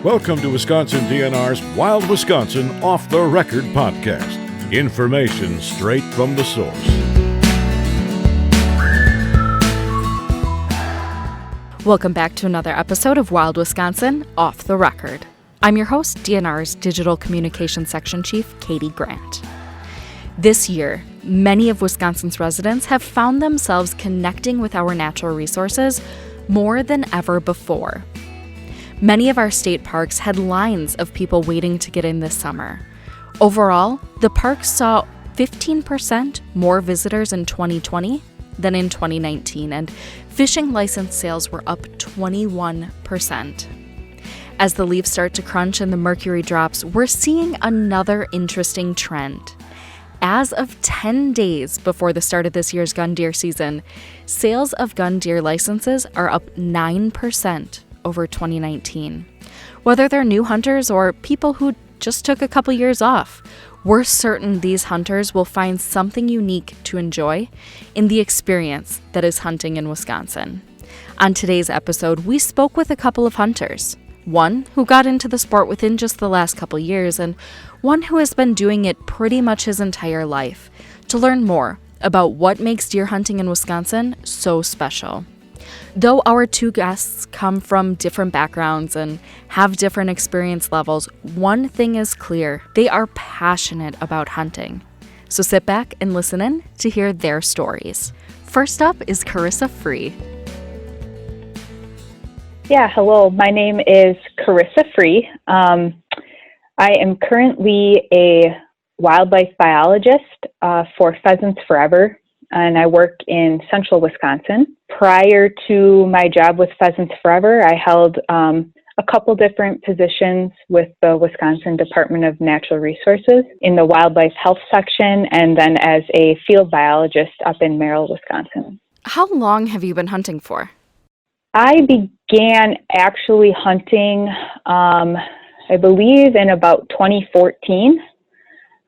Welcome to Wisconsin DNR's Wild Wisconsin Off the Record podcast. Information straight from the source. Welcome back to another episode of Wild Wisconsin Off the Record. I'm your host, DNR's Digital Communications Section Chief, Katie Grant. This year, many of Wisconsin's residents have found themselves connecting with our natural resources more than ever before. Many of our state parks had lines of people waiting to get in this summer. Overall, the parks saw 15% more visitors in 2020 than in 2019, and fishing license sales were up 21%. As the leaves start to crunch and the mercury drops, we're seeing another interesting trend. As of 10 days before the start of this year's gun deer season, sales of gun deer licenses are up 9% over 2019. Whether they're new hunters or people who just took a couple years off, we're certain these hunters will find something unique to enjoy in the experience that is hunting in Wisconsin. On today's episode, we spoke with a couple of hunters. One who got into the sport within just the last couple years, and one who has been doing it pretty much his entire life, to learn more about what makes deer hunting in Wisconsin so special. Though our two guests come from different backgrounds and have different experience levels, one thing is clear: they are passionate about hunting. So sit back and listen in to hear their stories. First up is Carissa Freeh. Yeah, hello. My name is Carissa Freeh. I am currently a wildlife biologist for Pheasants Forever, and I work in central Wisconsin. Prior to my job with Pheasants Forever, I held a couple different positions with the Wisconsin Department of Natural Resources in the wildlife health section, and then as a field biologist up in Merrill, Wisconsin. How long have you been hunting for? I began actually hunting, I believe, in about 2014.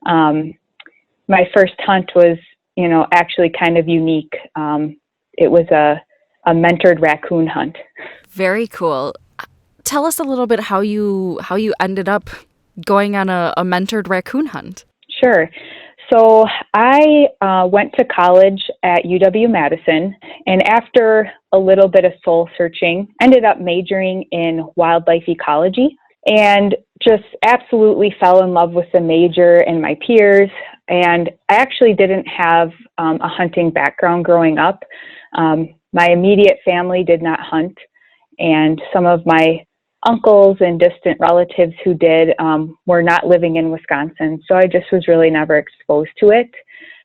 My first hunt was, actually kind of unique. It was a mentored raccoon hunt. Very cool. Tell us a little bit how you ended up going on a mentored raccoon hunt. Sure. So I went to college at UW-Madison, and after a little bit of soul searching, ended up majoring in wildlife ecology, and just absolutely fell in love with the major and my peers. And I actually didn't have a hunting background growing up. My immediate family did not hunt, and some of my uncles and distant relatives who did were not living in Wisconsin, so I just was really never exposed to it.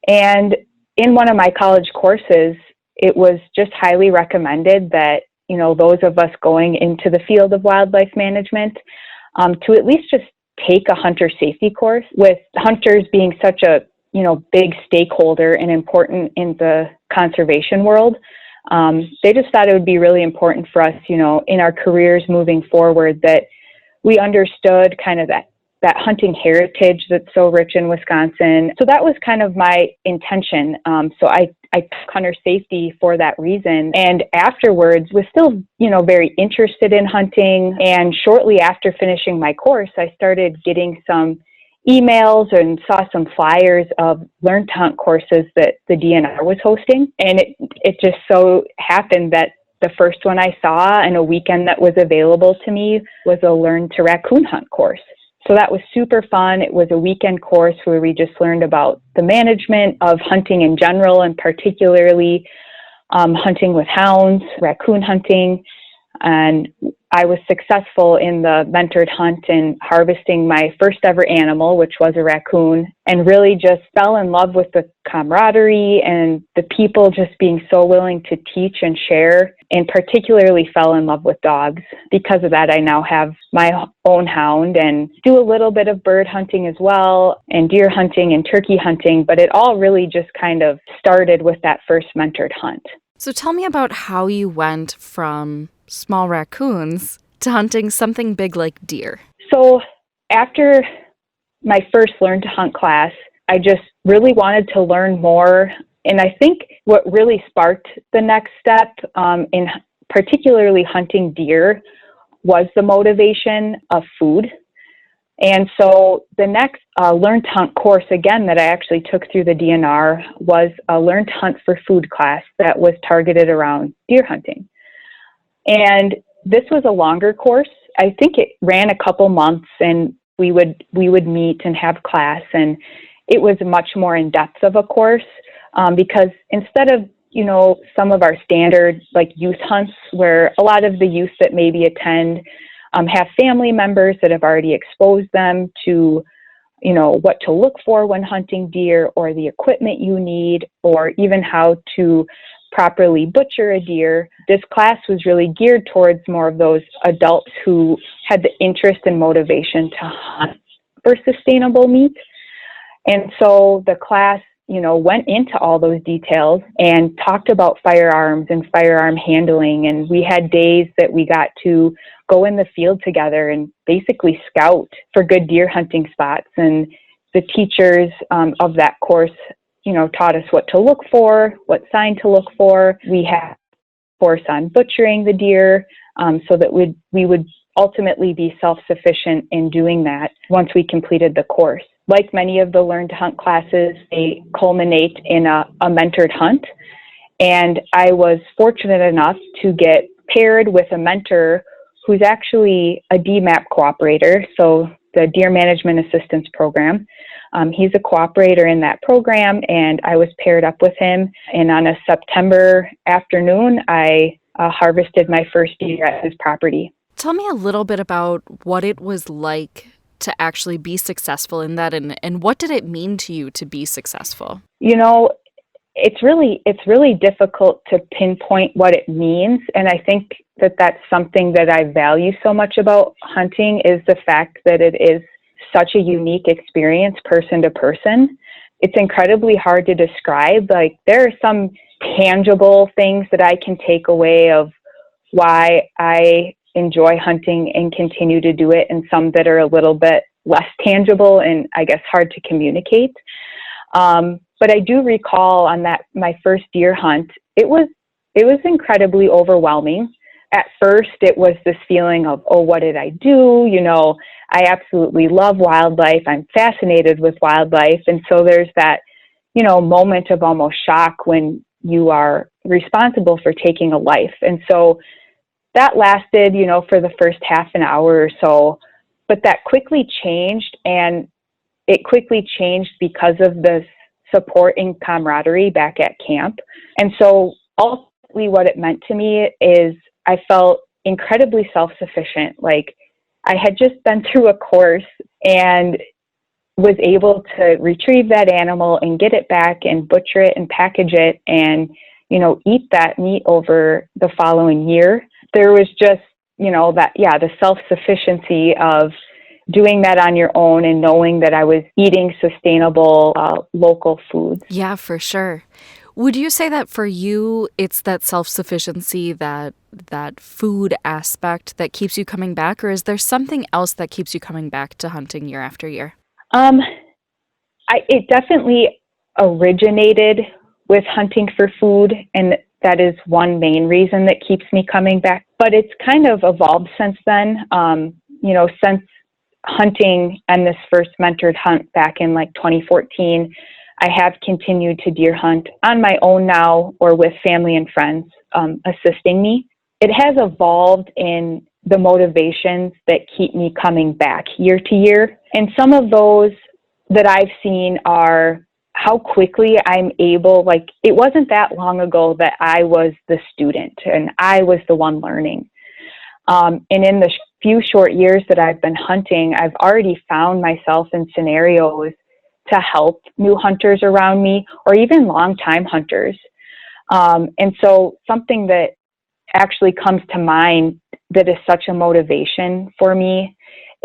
And in one of my college courses, it was just highly recommended that, those of us going into the field of wildlife management to at least just take a hunter safety course, with hunters being such a, big stakeholder and important in the conservation world. They just thought it would be really important for us, in our careers moving forward, that we understood kind of that hunting heritage that's so rich in Wisconsin. So that was kind of my intention. So I took hunter safety for that reason. And afterwards was still, very interested in hunting. And shortly after finishing my course, I started getting some emails and saw some flyers of Learn to Hunt courses that the DNR was hosting. And it just so happened that the first one I saw in a weekend that was available to me was a Learn to Raccoon Hunt course. So that was super fun. It was a weekend course where we just learned about the management of hunting in general, and particularly hunting with hounds, raccoon hunting. And I was successful in the mentored hunt and harvesting my first ever animal, which was a raccoon, and really just fell in love with the camaraderie and the people just being so willing to teach and share, and particularly fell in love with dogs. Because of that, I now have my own hound and do a little bit of bird hunting as well, and deer hunting and turkey hunting, but it all really just kind of started with that first mentored hunt. So tell me about how you went from small raccoons to hunting something big like deer. So after my first Learn to Hunt class, I just really wanted to learn more. And I think what really sparked the next step in particularly hunting deer was the motivation of food. And so the next Learn to Hunt course, again, that I actually took through the DNR was a Learn to Hunt for Food class that was targeted around deer hunting. And this was a longer course. I think it ran a couple months, and we would meet and have class, and it was much more in depth of a course because instead of, some of our standard like youth hunts where a lot of the youth that maybe attend have family members that have already exposed them to, what to look for when hunting deer, or the equipment you need, or even how to properly butcher a deer. This class was really geared towards more of those adults who had the interest and motivation to hunt for sustainable meat. And so the class, went into all those details and talked about firearms and firearm handling. And we had days that we got to go in the field together and basically scout for good deer hunting spots. And the teachers of that course, taught us what to look for, what sign to look for. We had a course on butchering the deer so that we would ultimately be self-sufficient in doing that once we completed the course. Like many of the Learn to Hunt classes, they culminate in a mentored hunt. And I was fortunate enough to get paired with a mentor who's actually a DMAP cooperator, so the Deer Management Assistance Program. He's a cooperator in that program, and I was paired up with him. And on a September afternoon, I harvested my first deer at his property. Tell me a little bit about what it was like to actually be successful in that, and what did it mean to you to be successful? It's really difficult to pinpoint what it means, and I think that that's something that I value so much about hunting is the fact that it is such a unique experience person to person. It's incredibly hard to describe. Like, there are some tangible things that I can take away of why I enjoy hunting and continue to do it, and some that are a little bit less tangible and I guess hard to communicate. But I do recall on my first deer hunt, it was incredibly overwhelming. At first, it was this feeling of, oh, what did I do? I absolutely love wildlife. I'm fascinated with wildlife. And so there's that, moment of almost shock when you are responsible for taking a life. And so that lasted, for the first half an hour or so, but that quickly changed, and it quickly changed because of the support and camaraderie back at camp. And so ultimately what it meant to me is I felt incredibly self-sufficient. Like, I had just been through a course and was able to retrieve that animal and get it back and butcher it and package it and, eat that meat over the following year. There was just, the self-sufficiency of doing that on your own and knowing that I was eating sustainable local foods. Yeah, for sure. Would you say that for you, it's that self-sufficiency, that food aspect that keeps you coming back, or is there something else that keeps you coming back to hunting year after year? It definitely originated with hunting for food, and that is one main reason that keeps me coming back. But it's kind of evolved since then. Since hunting and this first mentored hunt back in 2014, I have continued to deer hunt on my own now, or with family and friends assisting me. It has evolved in the motivations that keep me coming back year to year. And some of those that I've seen are how quickly I'm able, it wasn't that long ago that I was the student and I was the one learning. And in the few short years that I've been hunting, I've already found myself in scenarios to help new hunters around me, or even longtime hunters. And so something that actually comes to mind that is such a motivation for me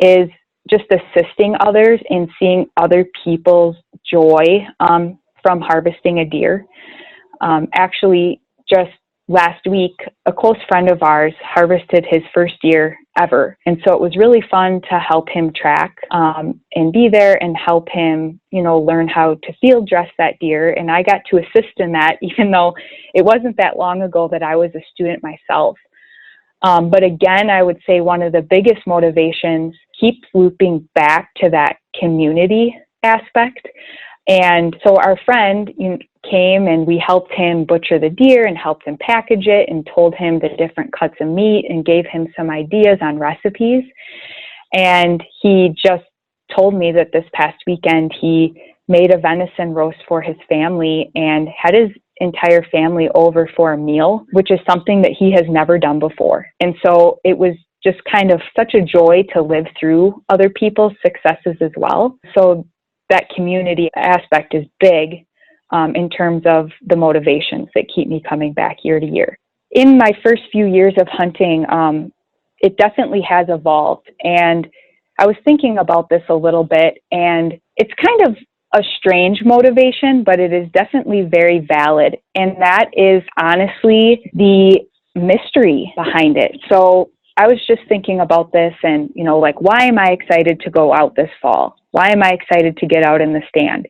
is just assisting others and seeing other people's joy from harvesting a deer. Actually, just last week, a close friend of ours harvested his first deer ever. And so it was really fun to help him track and be there and help him, learn how to field dress that deer. And I got to assist in that, even though it wasn't that long ago that I was a student myself. But again, I would say one of the biggest motivations keeps looping back to that community aspect. And so our friend came and we helped him butcher the deer and helped him package it and told him the different cuts of meat and gave him some ideas on recipes. And he just told me that this past weekend he made a venison roast for his family and had his entire family over for a meal, which is something that he has never done before. And so it was just kind of such a joy to live through other people's successes as well. So that community aspect is big in terms of the motivations that keep me coming back year to year. In my first few years of hunting, it definitely has evolved. And I was thinking about this a little bit, and it's kind of a strange motivation, but it is definitely very valid. And that is honestly the mystery behind it. So I was just thinking about this and, like, why am I excited to go out this fall? Why am I excited to get out in the stand?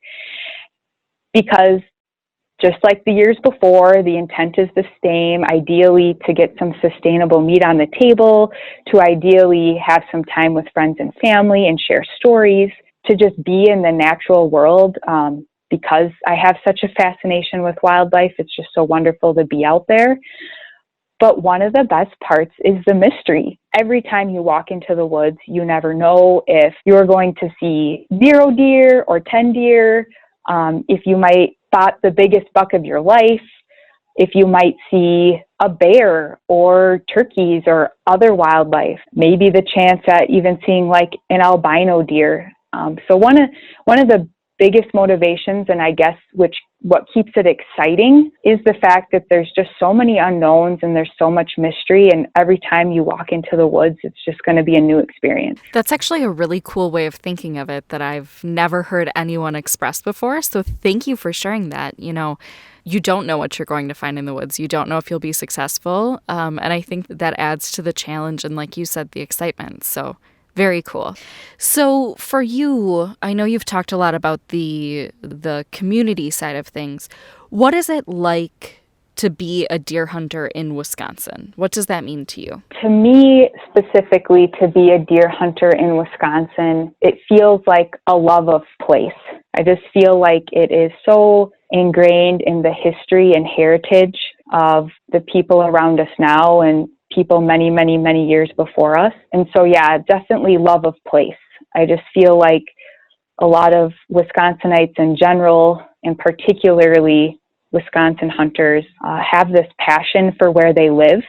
Because just like the years before, the intent is the same, ideally to get some sustainable meat on the table, to ideally have some time with friends and family and share stories, to just be in the natural world. Because I have such a fascination with wildlife, it's just so wonderful to be out there. But one of the best parts is the mystery. Every time you walk into the woods, you never know if you're going to see 0 deer or 10 deer, if you might spot the biggest buck of your life, if you might see a bear or turkeys or other wildlife, maybe the chance at even seeing like an albino deer. So one of the biggest motivations, and I guess what keeps it exciting, is the fact that there's just so many unknowns and there's so much mystery, and every time you walk into the woods, it's just going to be a new experience. That's actually a really cool way of thinking of it that I've never heard anyone express before, so thank you for sharing that. You don't know what you're going to find in the woods. You don't know if you'll be successful, and I think that adds to the challenge and, like you said, the excitement. So very cool. So for you, I know you've talked a lot about the community side of things. What is it like to be a deer hunter in Wisconsin? What does that mean to you? To me, specifically, to be a deer hunter in Wisconsin, it feels like a love of place. I just feel like it is so ingrained in the history and heritage of the people around us now and people many, many, many years before us. And so, yeah, definitely love of place. I just feel like a lot of Wisconsinites in general, and particularly Wisconsin hunters, have this passion for where they live,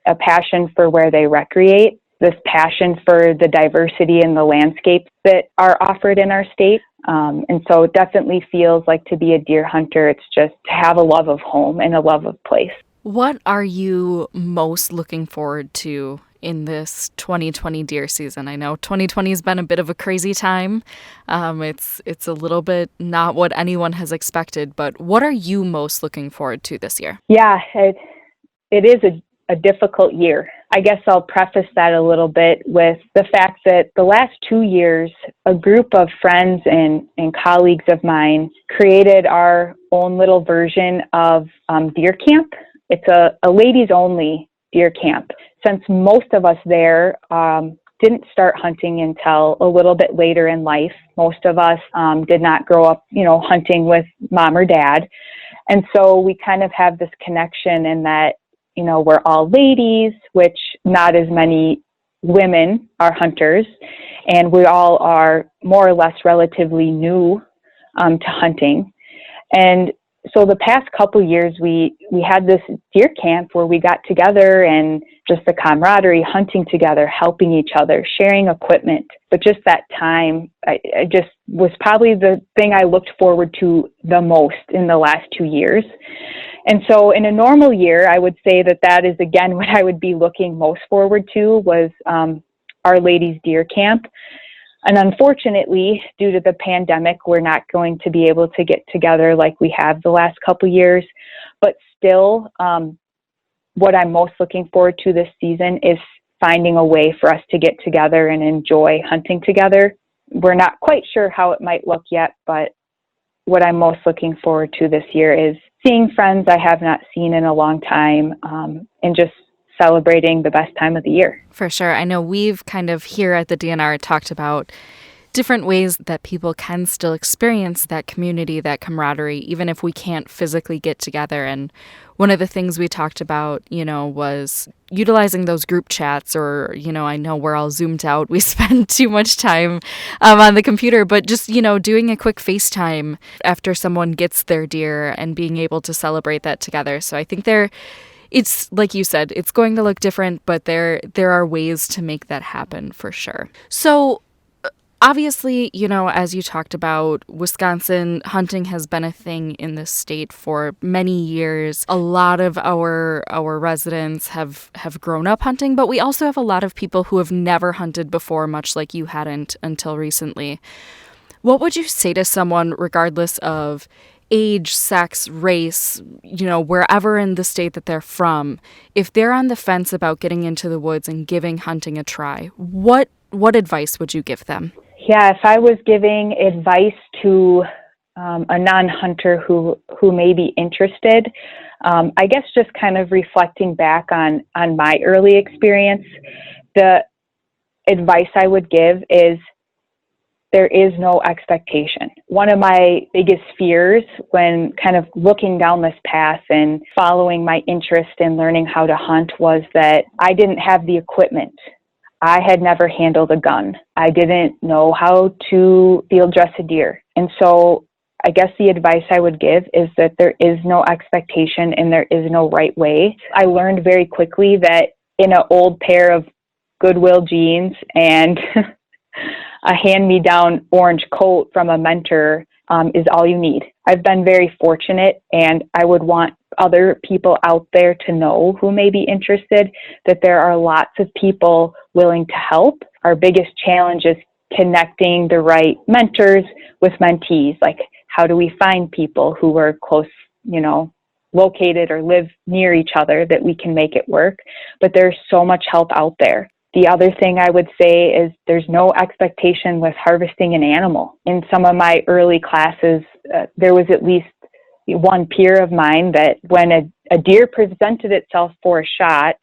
a passion for where they recreate, this passion for the diversity in the landscapes that are offered in our state. And so it definitely feels like to be a deer hunter, it's just to have a love of home and a love of place. What are you most looking forward to in this 2020 deer season? I know 2020 has been a bit of a crazy time. It's a little bit not what anyone has expected, but what are you most looking forward to this year? Yeah, it is a difficult year. I guess I'll preface that a little bit with the fact that the last 2 years, a group of friends and colleagues of mine created our own little version of deer camp. It's a ladies-only deer camp. Since most of us there didn't start hunting until a little bit later in life, most of us did not grow up, hunting with mom or dad. And so we kind of have this connection in that, we're all ladies, which not as many women are hunters, and we all are more or less relatively new to hunting. And so the past couple years, we had this deer camp where we got together and just the camaraderie, hunting together, helping each other, sharing equipment. But just that time, I just was probably the thing I looked forward to the most in the last 2 years. And so in a normal year, I would say that is, again, what I would be looking most forward to was our ladies' deer camp. And unfortunately, due to the pandemic, we're not going to be able to get together like we have the last couple years. But still, what I'm most looking forward to this season is finding a way for us to get together and enjoy hunting together. We're not quite sure how it might look yet, but what I'm most looking forward to this year is seeing friends I have not seen in a long time, and just celebrating the best time of the year. For sure. I know we've kind of here at the DNR talked about different ways that people can still experience that community, that camaraderie, even if we can't physically get together. And one of the things we talked about, was utilizing those group chats or, I know we're all zoomed out. We spend too much time on the computer, but just, doing a quick FaceTime after someone gets their deer and being able to celebrate that together. So I think it's like you said, it's going to look different, but there are ways to make that happen for sure. So obviously, as you talked about, Wisconsin hunting has been a thing in this state for many years. A lot of our residents have grown up hunting, but we also have a lot of people who have never hunted before, much like you hadn't until recently. What would you say to someone, regardless of age, sex, race, wherever in the state that they're from, if they're on the fence about getting into the woods and giving hunting a try, what advice would you give them? Yeah, if I was giving advice to a non-hunter who may be interested, I guess just kind of reflecting back on my early experience, the advice I would give is there is no expectation. One of my biggest fears when kind of looking down this path and following my interest in learning how to hunt was that I didn't have the equipment. I had never handled a gun. I didn't know how to field dress a deer. And so I guess the advice I would give is that there is no expectation and there is no right way. I learned very quickly that in an old pair of Goodwill jeans and a hand-me-down orange coat from a mentor is all you need. I've been very fortunate, and I would want other people out there to know who may be interested that there are lots of people willing to help. Our biggest challenge is connecting the right mentors with mentees. Like, how do we find people who are close, located or live near each other that we can make it work? But there's so much help out there. The other thing I would say is there's no expectation with harvesting an animal. In some of my early classes, there was at least one peer of mine that when a deer presented itself for a shot,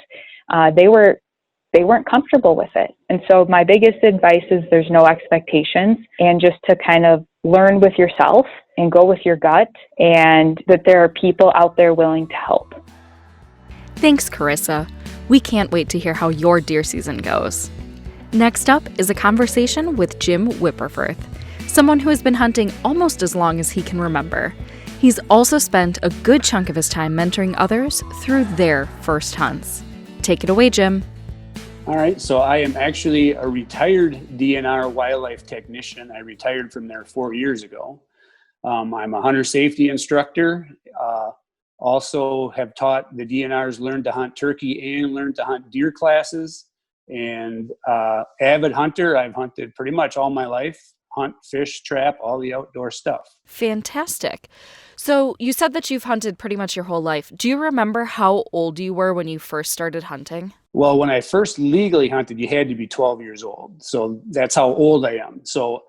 they weren't comfortable with it. And so my biggest advice is there's no expectations, and just to kind of learn with yourself and go with your gut, and that there are people out there willing to help. Thanks, Carissa. We can't wait to hear how your deer season goes. Next up is a conversation with Jim Wipperfurth, someone who has been hunting almost as long as he can remember. He's also spent a good chunk of his time mentoring others through their first hunts. Take it away, Jim. All right, so I am actually a retired DNR wildlife technician. I retired from there 4 years ago. I'm a hunter safety instructor. Also have taught the DNRs learn to hunt turkey and learn to hunt deer classes. And avid hunter, I've hunted pretty much all my life. Hunt, fish, trap, all the outdoor stuff. Fantastic. So you said that you've hunted pretty much your whole life. Do you remember how old you were when you first started hunting? Well, when I first legally hunted, you had to be 12 years old. So that's how old I am. So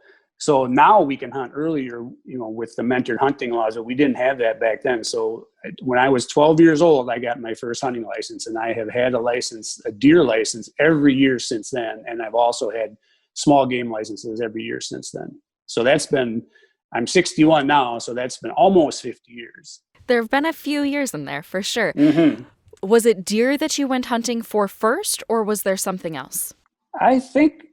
now we can hunt earlier, with the mentored hunting laws, but we didn't have that back then. So when I was 12 years old, I got my first hunting license, and I have had a deer license every year since then. And I've also had small game licenses every year since then. So I'm 61 now, so that's been almost 50 years. There have been a few years in there, for sure. Mm-hmm. Was it deer that you went hunting for first, or was there something else? I think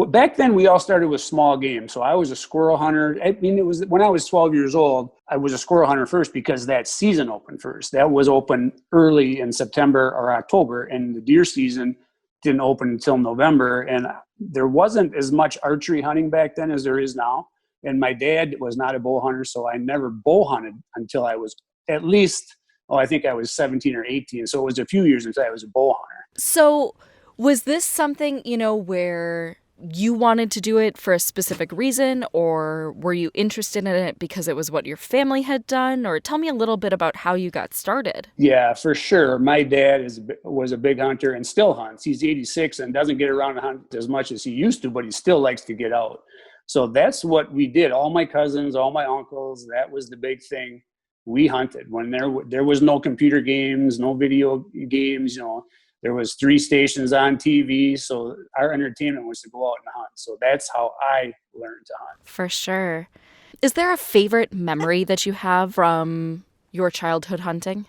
back then we all started with small game. So I was a squirrel hunter. I mean, it was when I was 12 years old, I was a squirrel hunter first because that season opened first. That was open early in September or October, and the deer season didn't open until November. And there wasn't as much archery hunting back then as there is now. And my dad was not a bow hunter, so I never bow hunted until I was at least, I think I was 17 or 18. So it was a few years until I was a bow hunter. So was this something, where you wanted to do it for a specific reason, or were you interested in it because it was what your family had done? Or tell me a little bit about how you got started. Yeah, for sure. My dad was a big hunter and still hunts. He's 86 and doesn't get around to hunt as much as he used to, but he still likes to get out. So that's what we did. All my cousins, all my uncles, that was the big thing. We hunted when there was no computer games, no video games, There was 3 stations on TV. So our entertainment was to go out and hunt. So that's how I learned to hunt. For sure. Is there a favorite memory that you have from your childhood hunting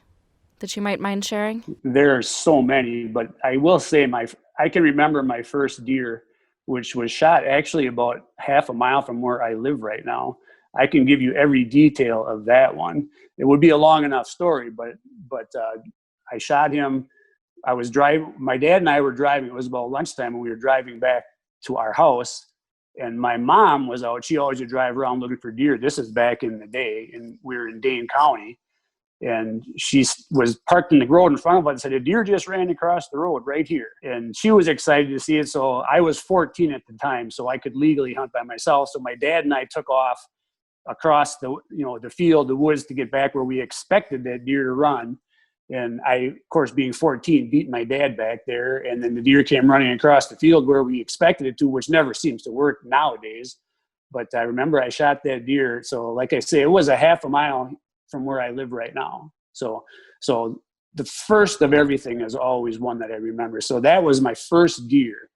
that you might mind sharing? There are so many, but I will say I can remember my first deer, which was shot actually about half a mile from where I live right now. I can give you every detail of that one. It would be a long enough story, but I shot him. I was driving. My dad and I were driving. It was about lunchtime, and we were driving back to our house. And my mom was out. She always would drive around looking for deer. This is back in the day, and we were in Dane County. And she was parked in the road in front of us and said, a deer just ran across the road right here. And she was excited to see it. So I was 14 at the time, so I could legally hunt by myself. So my dad and I took off across the field, the woods, to get back where we expected that deer to run. And I, of course, being 14, beat my dad back there. And then the deer came running across the field where we expected it to, which never seems to work nowadays. But I remember I shot that deer. So like I say, it was a half a mile from where I live right now. So the first of everything is always one that I remember. So that was my first deer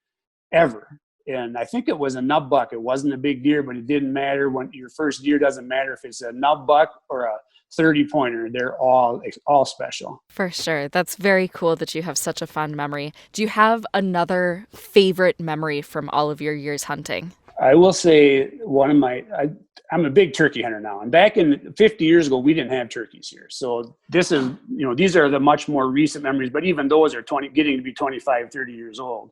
ever. And I think it was a nub buck. It wasn't a big deer, but it didn't matter. When your first deer, doesn't matter if it's a nub buck or a 30 pointer, they're all special. For sure. That's very cool that you have such a fond memory. Do you have another favorite memory from all of your years hunting? I will say I'm a big turkey hunter now. And back in 50 years ago, we didn't have turkeys here. So this is, these are the much more recent memories, but even those are getting to be 25, 30 years old.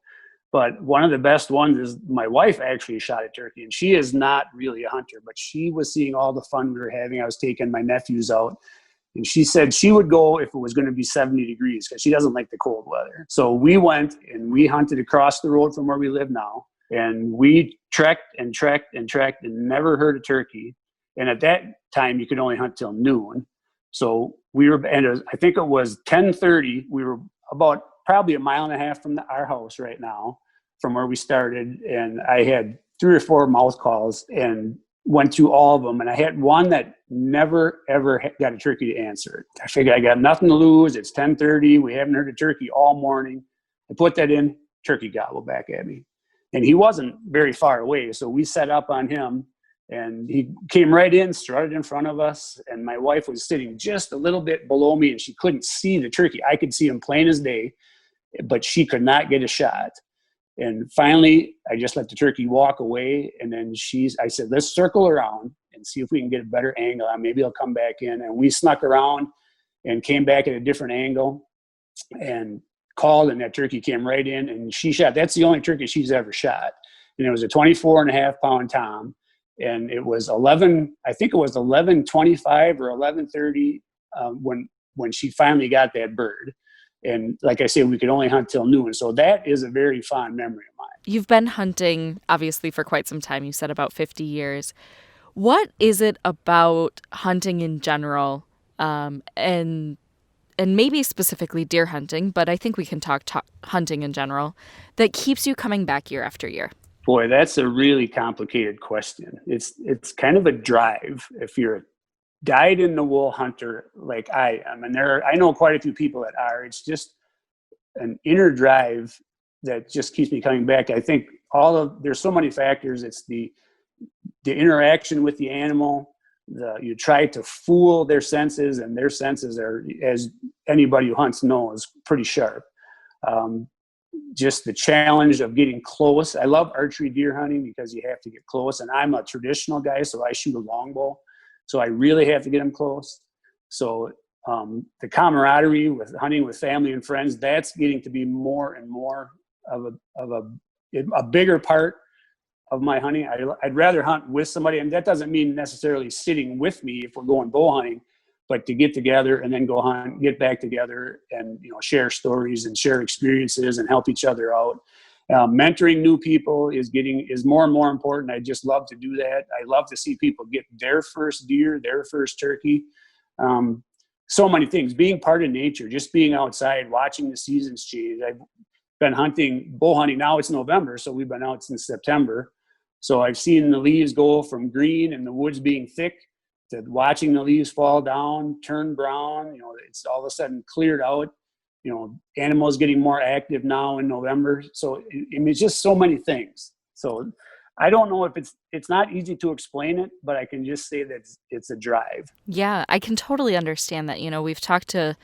But one of the best ones is my wife actually shot a turkey, and she is not really a hunter, but she was seeing all the fun we were having. I was taking my nephews out, and she said she would go if it was going to be 70 degrees because she doesn't like the cold weather. So we went and we hunted across the road from where we live now. And we trekked and never heard a turkey. And at that time, you could only hunt till noon. So I think it was 10:30. We were about probably a mile and a half from our house right now, from where we started. And I had 3 or 4 mouth calls and went through all of them. And I had one that never, ever got a turkey to answer it. I figured I got nothing to lose. It's 10:30. We haven't heard a turkey all morning. I put that in, turkey gobbled back at me. And he wasn't very far away, so we set up on him, and he came right in, strutted in front of us, and my wife was sitting just a little bit below me, and she couldn't see the turkey. I could see him plain as day, but she could not get a shot. And finally, I just let the turkey walk away, and then I said, let's circle around and see if we can get a better angle, and maybe he'll come back in. And we snuck around and came back at a different angle, and called, and that turkey came right in, and she shot. That's the only turkey she's ever shot. And it was a 24.5-pound tom, and it was 11:25 or 11:30 when she finally got that bird. And like I said, we could only hunt till noon. So that is a very fond memory of mine. You've been hunting, obviously, for quite some time. You said about 50 years. What is it about hunting in general, and maybe specifically deer hunting, but I think we can talk hunting in general, that keeps you coming back year after year? Boy, that's a really complicated question. It's kind of a drive. If you're a dyed-in-the-wool hunter like I am, and I know quite a few people that are, it's just an inner drive that just keeps me coming back. I think there's so many factors. It's the interaction with the animal. You try to fool their senses, and their senses are, as anybody who hunts knows, pretty sharp. Just the challenge of getting close. I love archery deer hunting because you have to get close, and I'm a traditional guy, so I shoot a longbow, so I really have to get them close. So the camaraderie with hunting with family and friends, that's getting to be more and more of a bigger part of my hunting. I'd rather hunt with somebody, and that doesn't mean necessarily sitting with me if we're going bow hunting, but to get together and then go hunt, get back together, and share stories and share experiences and help each other out. Mentoring new people is more and more important. I just love to do that. I love to see people get their first deer, their first turkey. So many things. Being part of nature, just being outside, watching the seasons change. I've been bow hunting now. It's November, so we've been out since September. So I've seen the leaves go from green and the woods being thick to watching the leaves fall down, turn brown. It's all of a sudden cleared out. animals getting more active now in November. So it's just so many things. So I don't know if it's not easy to explain it, but I can just say that it's a drive. Yeah, I can totally understand that. We've talked to a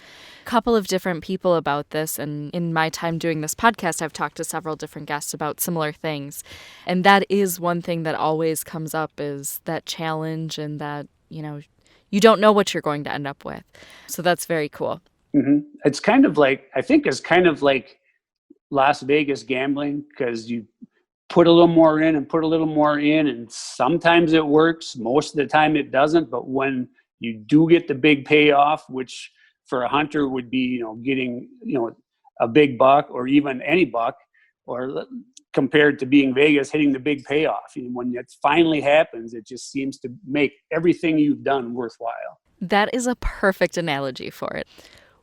couple of different people about this, and in my time doing this podcast, I've talked to several different guests about similar things. And that is one thing that always comes up, is that challenge, and that, you don't know what you're going to end up with. So that's very cool. Mm-hmm. It's kind of like Las Vegas gambling, because you put a little more in and put a little more in, and sometimes it works. Most of the time it doesn't. But when you do get the big payoff, which for a hunter would be, getting, a big buck, or even any buck, or compared to being Vegas, hitting the big payoff. When it finally happens, it just seems to make everything you've done worthwhile. That is a perfect analogy for it.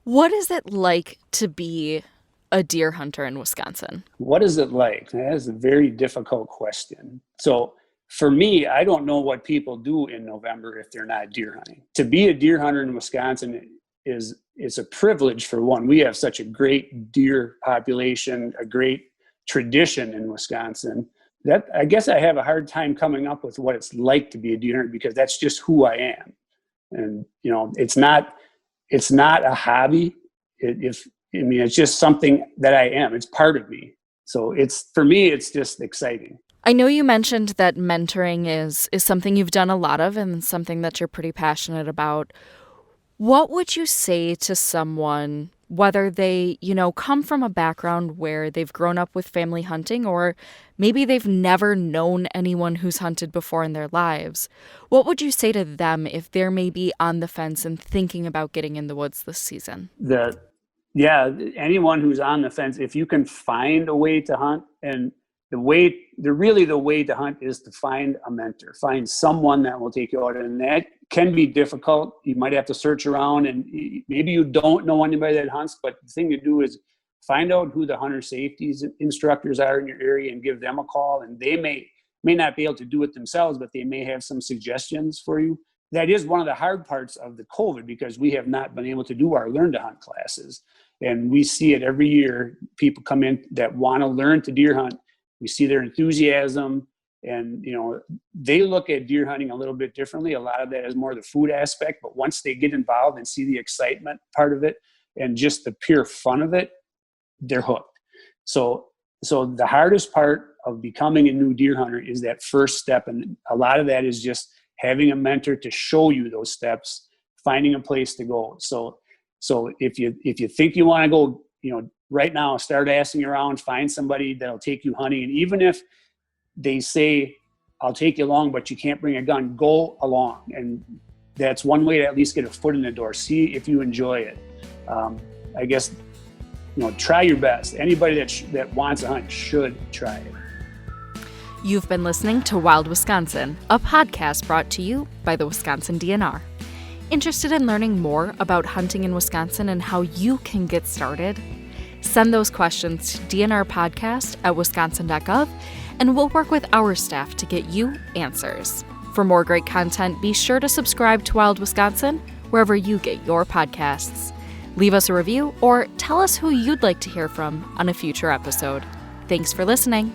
What is it like to be a deer hunter in Wisconsin? What is it like? That is a very difficult question. So for me, I don't know what people do in November if they're not deer hunting. To be a deer hunter in Wisconsin is a privilege. For one, we have such a great deer population, a great tradition in Wisconsin, that I guess I have a hard time coming up with what it's like to be a deer hunter, because that's just who I am. And, it's not a hobby. It's just something that I am. It's part of me. So for me, it's just exciting. I know you mentioned that mentoring is something you've done a lot of, and something that you're pretty passionate about. What would you say to someone, whether they, come from a background where they've grown up with family hunting, or maybe they've never known anyone who's hunted before in their lives? What would you say to them if they're maybe on the fence and thinking about getting in the woods this season? Anyone who's on the fence, if you can find a way to hunt, and the way to hunt is to find a mentor, find someone that will take you out. And that can be difficult. You might have to search around, and maybe you don't know anybody that hunts, but the thing to do is find out who the hunter safety instructors are in your area and give them a call. And they may not be able to do it themselves, but they may have some suggestions for you. That is one of the hard parts of the COVID, because we have not been able to do our learn to hunt classes. And we see it every year. People come in that want to learn to deer hunt. We see their enthusiasm, and, they look at deer hunting a little bit differently. A lot of that is more the food aspect, but once they get involved and see the excitement part of it and just the pure fun of it, they're hooked. So the hardest part of becoming a new deer hunter is that first step. And a lot of that is just having a mentor to show you those steps, finding a place to go. So if you think you want to go, right now, start asking around, find somebody that'll take you hunting. And even if they say, I'll take you along, but you can't bring a gun, go along. And that's one way to at least get a foot in the door. See if you enjoy it. I guess, try your best. Anybody that wants to hunt should try it. You've been listening to Wild Wisconsin, a podcast brought to you by the Wisconsin DNR. Interested in learning more about hunting in Wisconsin and how you can get started? Send those questions to dnrpodcast@wisconsin.gov, and we'll work with our staff to get you answers. For more great content, be sure to subscribe to Wild Wisconsin wherever you get your podcasts. Leave us a review or tell us who you'd like to hear from on a future episode. Thanks for listening.